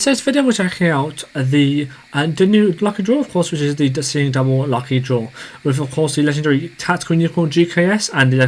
So this video we're checking out the new lucky draw, of course, which is the Seeing Double lucky draw, with of course the legendary Tactical Unicorn GKS and the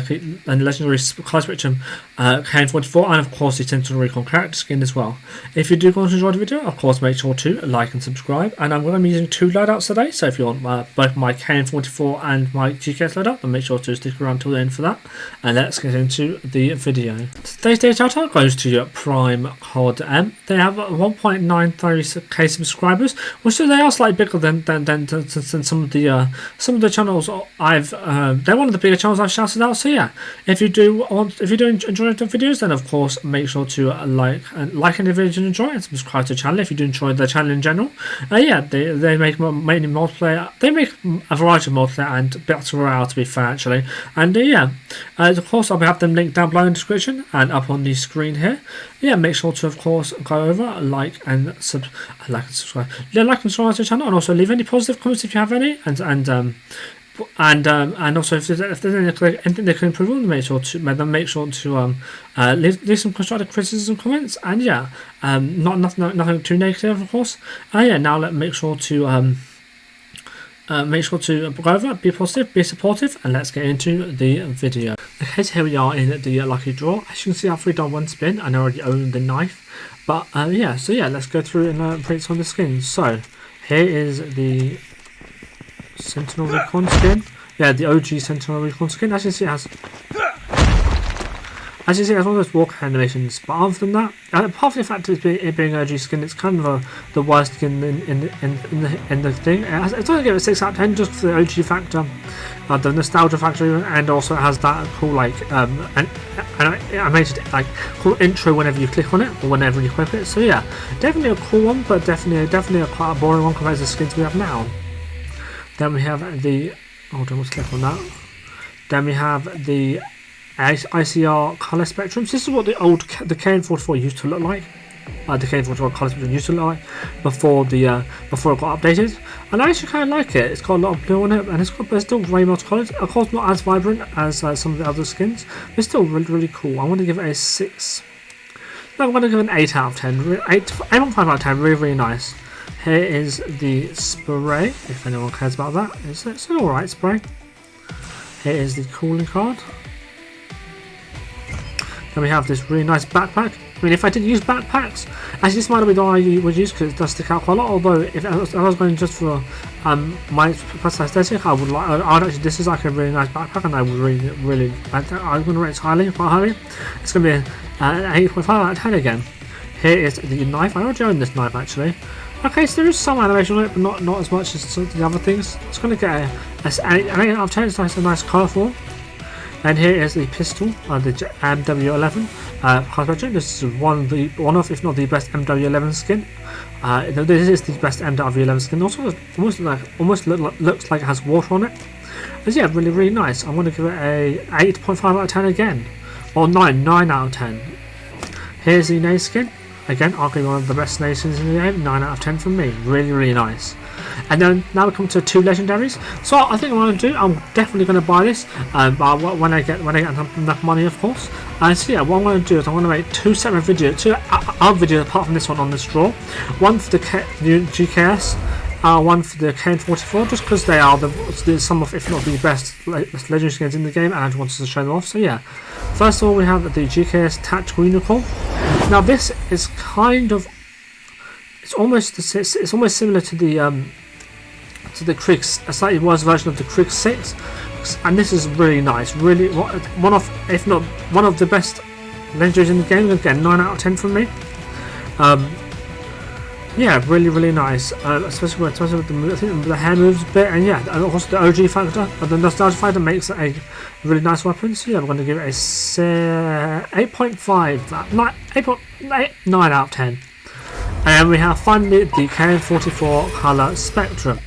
legendary Colour Spectrum KN-44, and of course the Sentinel Recon character skin as well. If you do want to enjoy the video, of course make sure to like and subscribe. And I'm going to be using two loadouts today, so if you want both my KN-44 and my GKS loadout, then make sure to stick around till the end for that. And let's get into the video. Today's shoutout goes to Prime CODM. They have 1.93k subscribers, which they are slightly bigger than some of the channels I've. They're one of the bigger channels I've shouted out. So yeah, if you do enjoy the videos, then of course make sure to like any video and enjoy, and subscribe to the channel if you do enjoy the channel in general. Yeah, they make mainly multiplayer. They make a variety of multiplayer and Battle Royale, to be fair, actually. And yeah, of course I'll have them linked down below in the description and up on the screen here. Yeah, make sure to of course go over, like and subscribe. Yeah, like and subscribe to the channel, and also leave any positive comments if you have any, and also if there's anything they can improve on, make sure to leave some constructive criticism comments. And yeah, nothing too negative, of course. Yeah, now make sure to go over, be positive, be supportive, and let's get into the video. Okay, so here we are in the lucky draw. As you can see, I've already done one spin, and I already own the knife. But yeah, so yeah, let's go through and print some of the skins. So here is the Sentinel Recon skin. Yeah, the OG Sentinel Recon skin. As you see, it has one of those walk animations. But other than that, apart from the fact of it being OG skin, it's kind of the worst skin in the thing. It's only give it 6 out of 10 just for the OG factor, the nostalgia factor, and also it has that cool cool intro whenever you click on it or whenever you equip it. So yeah, definitely a cool one, but definitely a quite a boring one compared to the skins we have now. Then we have the let's click on that. Then we have the ICR colour spectrums. This is what the KN-44 used to look like. The KN-44 colour spectrum used to look like before it got updated, and I actually kind of like it. It's got a lot of blue on it, and it's still very multicolored. Of course, not as vibrant as some of the other skins, but it's still really cool. I want to give it a 6. No, I'm going to give it an 8 out of 10. 8.5 out of 10. Really nice. Here is the spray, if anyone cares about that. It's an alright spray. Here is the cooling card. Then we have this really nice backpack. I mean, if I didn't use backpacks, actually this might not be the one I would use because it does stick out quite a lot. Although if I was going just for my personal aesthetic, I would actually, this is like a really nice backpack, and I would really I'm going to rate it quite highly. It's going to be an 8.5 out of 10 again. Here is the knife. I already own this knife actually. Okay, so there is some animation on it, but not as much as the other things. It's going to get an 8 out of 10. It's a nice colourful. And here is the pistol, the MW11 colour spectrum. This is one of, if not the best MW11 skin. This is the best MW11 skin. Also, almost looks like it has water on it. But yeah, really nice. I'm going to give it a 8.5 out of 10 again, or 9 out of 10. Here's the nade skin. Again, arguably one of the best nade skins in the game. 9 out of 10 from me. Really nice. And then now we come to 2 legendaries. So I think what I'm going to do, I'm definitely going to buy this when I get enough money, of course. And so yeah, what I'm going to do is I'm going to make 2 separate videos, 2 other videos apart from this one on this draw. One for the GKS, one for the KN-44, just because they are some of, if not the best legendary skins in the game, and I just wanted to show them off. So yeah, first of all we have the GKS Tactical Unicorn. Now this is kind of, it's almost similar to the Krieg, a slightly worse version of the Krieg 6, and this is really nice. Really, one of, if not one of the best legendaries in the game. Again, 9 out of 10 from me. Yeah, really nice. Especially with the hair moves a bit, and yeah, and also the OG factor, the nostalgia factor makes it a really nice weapon. So yeah, we're going to give it a 8.5, 9 out of 10. And we have finally the KN-44 colour spectrum,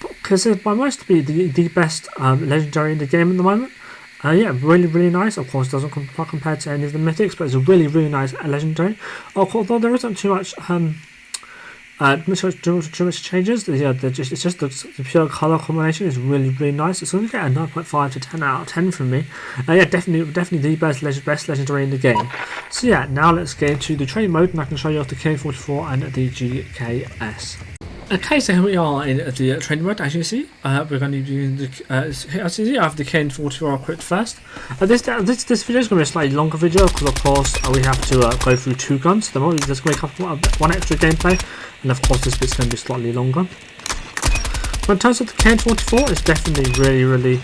because it's by most to be the best legendary in the game at the moment. Yeah, really nice. Of course, doesn't compare to any of the mythics, but it's a really nice legendary. Although there isn't too much Not too much changes. It's just the pure color combination is really nice. It's going to get a 9.5 to 10 out of 10 from me. Yeah, definitely the best legendary in the game. So yeah, now let's get into the training mode, and I can show you off the KN-44 and the GKS. Okay, so here we are in the training mode. As you see, we're going to be using the. As you see, I have the KN-44 equipped first. This video is going to be a slightly longer video because, of course, we have to go through 2 guns. There's going to be one extra gameplay, and of course, this bit's going to be slightly longer. But in terms of the KN-44, it's definitely really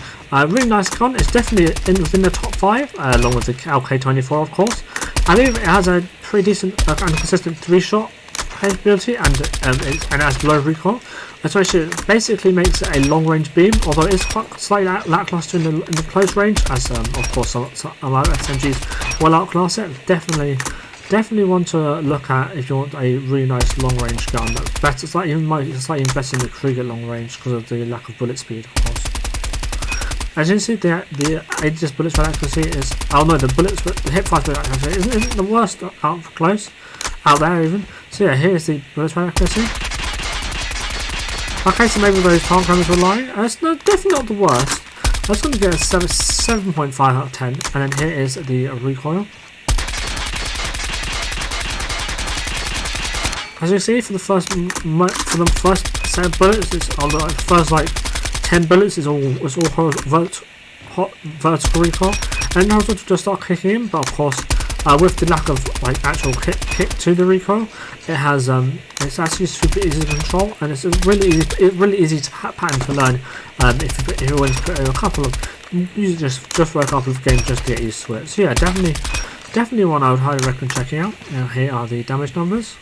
nice gun. It's definitely within the top 5, along with the LK-24, of course. I believe it has a pretty decent and consistent 3-shot capability, and it has low recoil, so it basically makes it a long range beam, although it is quite slightly lackluster in the close range, as of course some SMGs will outclass it. Definitely one to look at if you want a really nice long range gun. Better, slightly better in the Krieger long range because of the lack of bullet speed, of course. As you can see, the Aegis bullets rate accuracy is, the hip fire bullet accuracy isn't the worst out close, out there even. So yeah, here's the bullet rate accuracy. Okay, so maybe those target cameras were lying. It's definitely not the worst. I was going to get a 7.5 out of 10, and then here is the recoil. As you can see, for the first set of bullets, it's the first like 10 bullets is all vertical recoil, and now it's just start kicking in. But of course, with the lack of like actual kick to the recoil, it has it's actually super easy to control, and it's really easy to pattern to learn. If you want to put a couple of, you just for a couple of games just to get used to it. So yeah, definitely one I would highly recommend checking out. Now here are the damage numbers.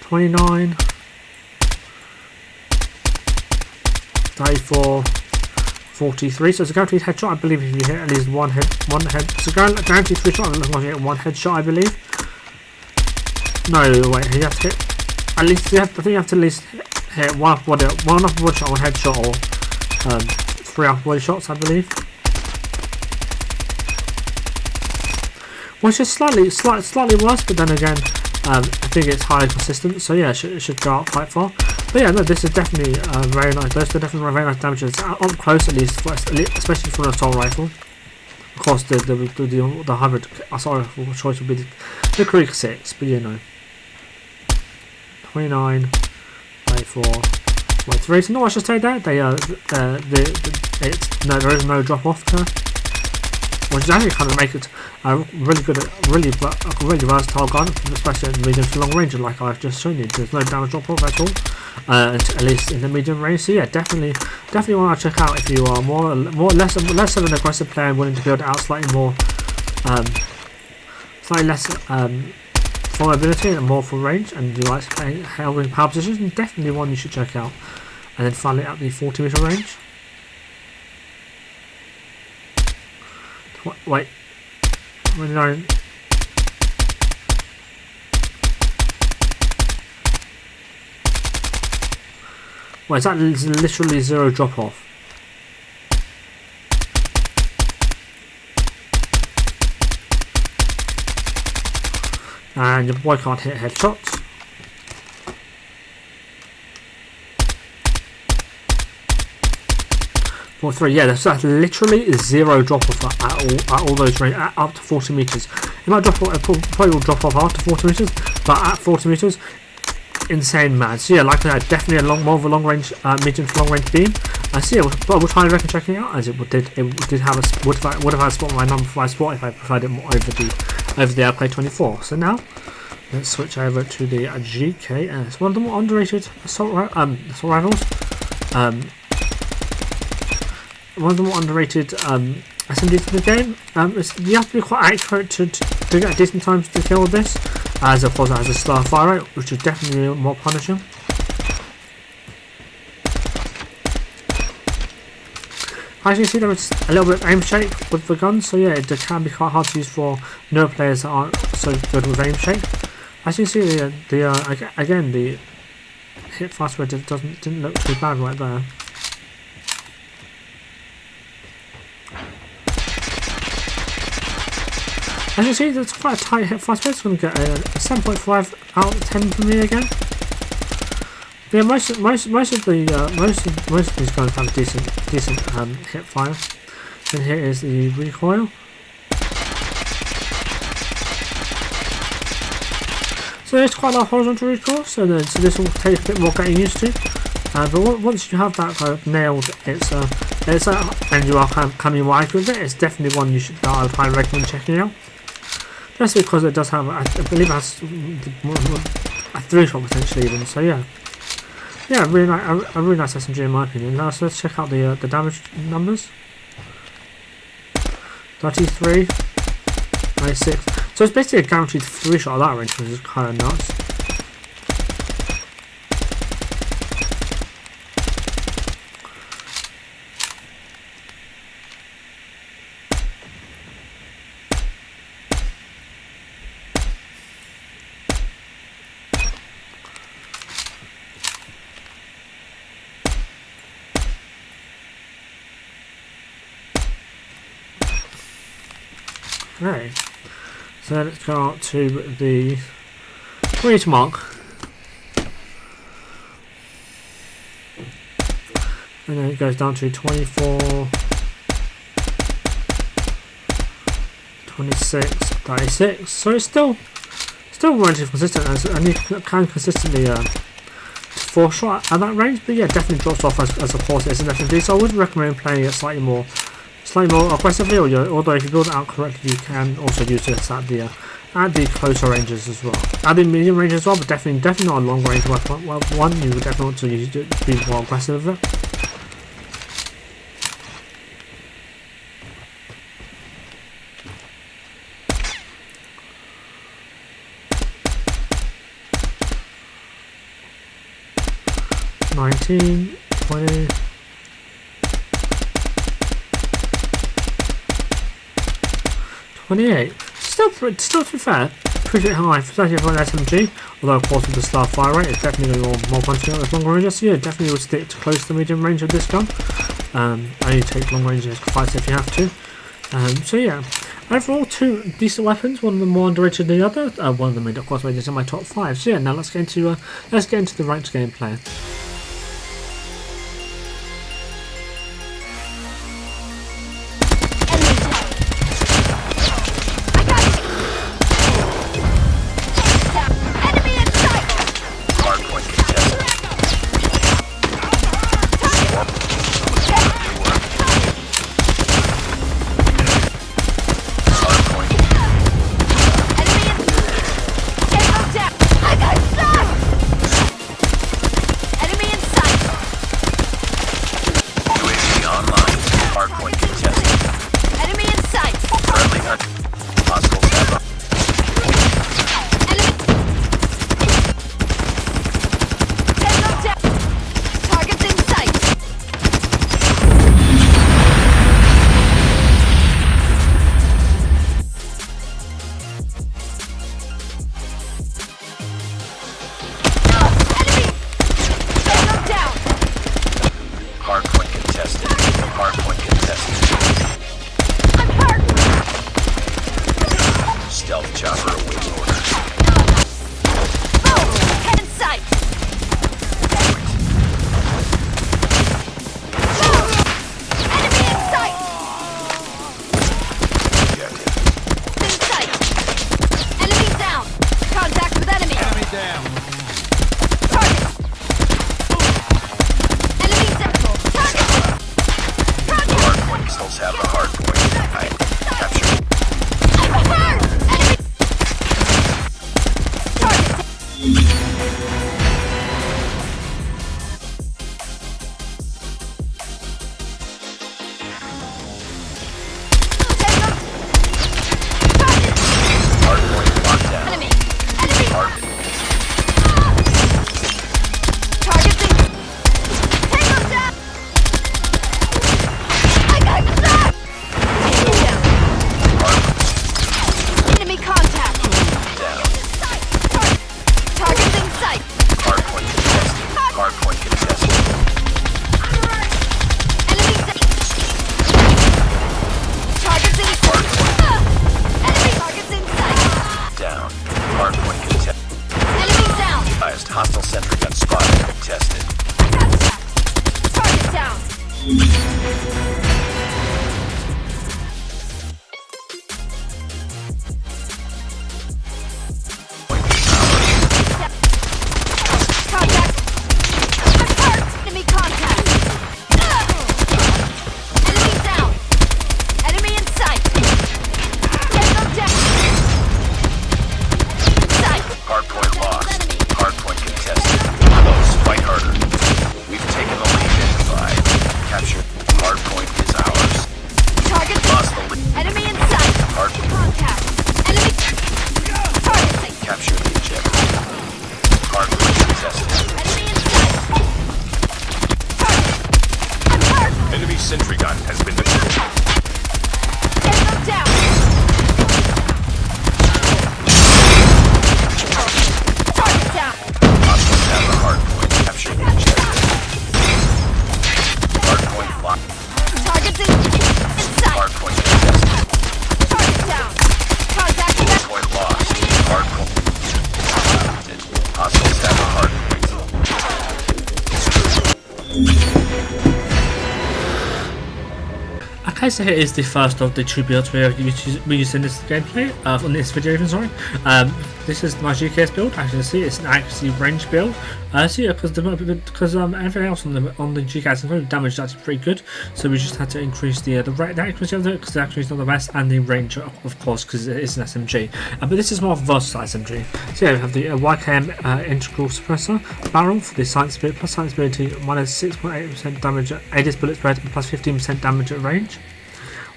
29, 34, 43. So it's a guaranteed headshot, I believe, if you hit at least one head. It's a guaranteed 3 shot unless you hit 1 headshot, I believe. No, wait, you have to hit at least. I think you have to at least hit one upper body shot, 1 headshot, or 3 upper body shots, I believe. Which is slightly worse, but then again, I think it's highly consistent, so yeah, it should go out quite far. But yeah, no, this is definitely very nice. Those are definitely very nice damages up close, at least, especially for an assault rifle. Of course, the hybrid assault rifle choice would be the Krieger 6, but you know, 29, 34, 43. So no, I should say that there is no drop off curve, which actually kind of make it a really versatile gun, especially in medium to long range, like I've just shown you. There's no damage drop off at all, at least in the medium range. So yeah, definitely want to check out if you are less of an aggressive player and willing to build out slightly less for mobility and more for range, and you like playing held in power positions. And definitely one you should check out. And then finally at the 40-meter range. Wait, 29. Well, is that literally 0 drop off? And your boy can't hit headshots. Or 3, yeah, that's literally 0 drop off at all those range, up to 40 meters. It might drop off, probably will drop off after 40 meters, but at 40 meters, insane mad. So yeah, like I said, definitely more of a long range, medium to long range beam. So yeah, I would highly recommend checking it out, as it would have had a spot on my number 5 spot if I preferred it more over the LK-24. So now let's switch over to the GKS, one of the more underrated assault rifles. One of the more underrated SMGs in the game. You have to be quite accurate to get decent times to kill with this, as of course it has a slower fire rate, which is definitely more punishing. As you can see, there is a little bit of aim shake with the gun, so yeah, it can be quite hard to use for newer players that aren't so good with aim shake. As you can see, again the hit fast rate didn't look too bad right there. As you see, that's quite a tight hit fire space. It's going to get a 7.5 out of 10 from me again. Yeah, most of these guns have decent hip fire. And here is the recoil. So there's quite a lot of horizontal recoil, so this will take a bit more getting used to. But once you have that kind of nailed, and you are kind of coming more accurate with it, it's definitely one that I would highly recommend checking out. Just because it does have, I believe it has a 3-shot potentially even. So yeah, a really nice SMG in my opinion. Now so let's check out the damage numbers. 33, 96. So it's basically a guaranteed 3-shot at that range, which is kind of nuts. Okay, so let's go out to the reach mark, and then it goes down to 24, 26, 36. So it's still relatively consistent, and you can consistently 4-shot at that range. But yeah, definitely drops off as of course it's an FMV. So I would recommend playing it slightly more aggressively, although if you build it out correctly, you can also use this at the closer ranges as well, at the medium range as well. But definitely not a long range weapon. One you would definitely want to use it to be more aggressive with it. $19, $20. 28. Still to be fair, pretty high, especially for an SMG. Although of course with the slow fire rate, it's definitely going to be more punching out with longer ranges. So yeah, definitely would stick to close to the medium range of this gun. Only take long ranges fights if you have to. So yeah, overall 2 decent weapons. One of them more underrated than the other. One of them of course ranges in my top 5. So yeah, now let's get into the ranked gameplay. Hardpoint contested. Enemy down! Highest hostile sentry gun spotted. Contested. Target down! Contact! Enemy contact! Enemy down! Enemy in sight! Get them down! Sight! Hardpoint lost. Hardpoint contested. Close. Fight harder. We've taken the lead in 5. Capture. Hardpoint is ours. Target Lost the lead. enemy in sight! Hardpoint. Contact! Enemy targeting! Capture the objective. Hardpoint contested. Enemy in sight! Target! I'm hurt! Enemy sentry gun has been destroyed. Get them down! Target down! Hostiles have the hardpoint. Capture the objective. Hardpoint locked. Target's in sight! Hardpoint contested. Target down! Contact back! Point lost. Hardpoint. Hostiles have the hardpoint. Okay, so here is the first of the two builds we are using this gameplay, on this video even, sorry. This is my GKS build. As you can see, it's an accuracy range build. So yeah, because everything else on the GKS, including damage, is actually pretty good. So we just had to increase the accuracy of it, because the accuracy is not the best, and the range, of course, because it is an SMG. But this is more versatile SMG. So yeah, we have the YKM integral suppressor barrel for the sight speed plus sight ability, minus 6.8% damage at ADS bullet spread, and plus 15% damage at range.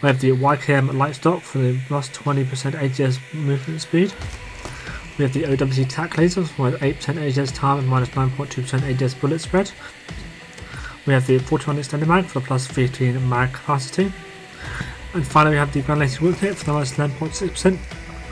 We have the YKM light stock for the plus 20% ADS movement speed. We have the OWC tac lasers with 8% ADS time and minus 9.2% ADS bullet spread. We have the 41 extended mag for the plus 15 mag capacity. And finally we have the granulated whip kit for the minus 10.6%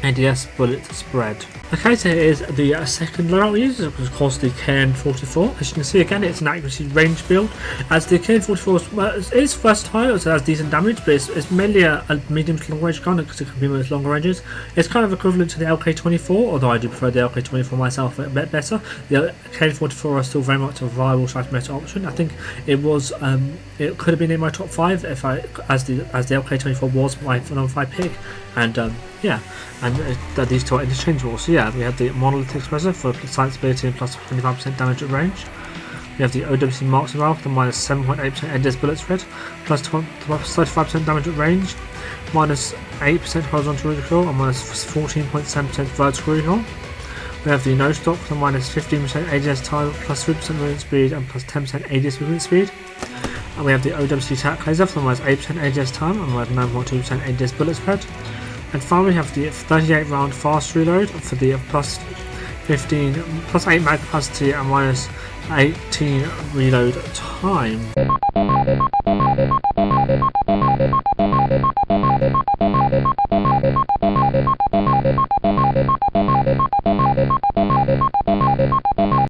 ADS bullet spread. Okay, so here is the second loadout we use, which is of course the KN-44. As you can see again, it's an accuracy range build. As the KN-44 is versatile, it has decent damage, but it's mainly a medium to long range gun because it can be with longer ranges. It's kind of equivalent to the LK-24, although I do prefer the LK-24 myself a bit better. The KN-44 is still very much a viable meta option. I think it was, it could have been in my top 5 if as the LK-24 was my number 5 pick, and yeah, and these two are interchangeable. So yeah, we have the monolithic suppressor for sight stability and plus 25% damage at range. We have the OWC marksman barrel for the minus 7.8% ADS bullet spread, plus 35% damage at range, minus 8% horizontal recoil, and minus 14.7% vertical recoil. We have the nose stock for the minus 15% ADS time, plus 3% movement speed, and plus 10% ADS movement speed. And we have the OWC tac laser for the minus 8% ADS time, and we have 9.2% ADS bullet spread. And finally we have the 38 round fast reload for the plus 8 mag capacity and minus 18 reload time.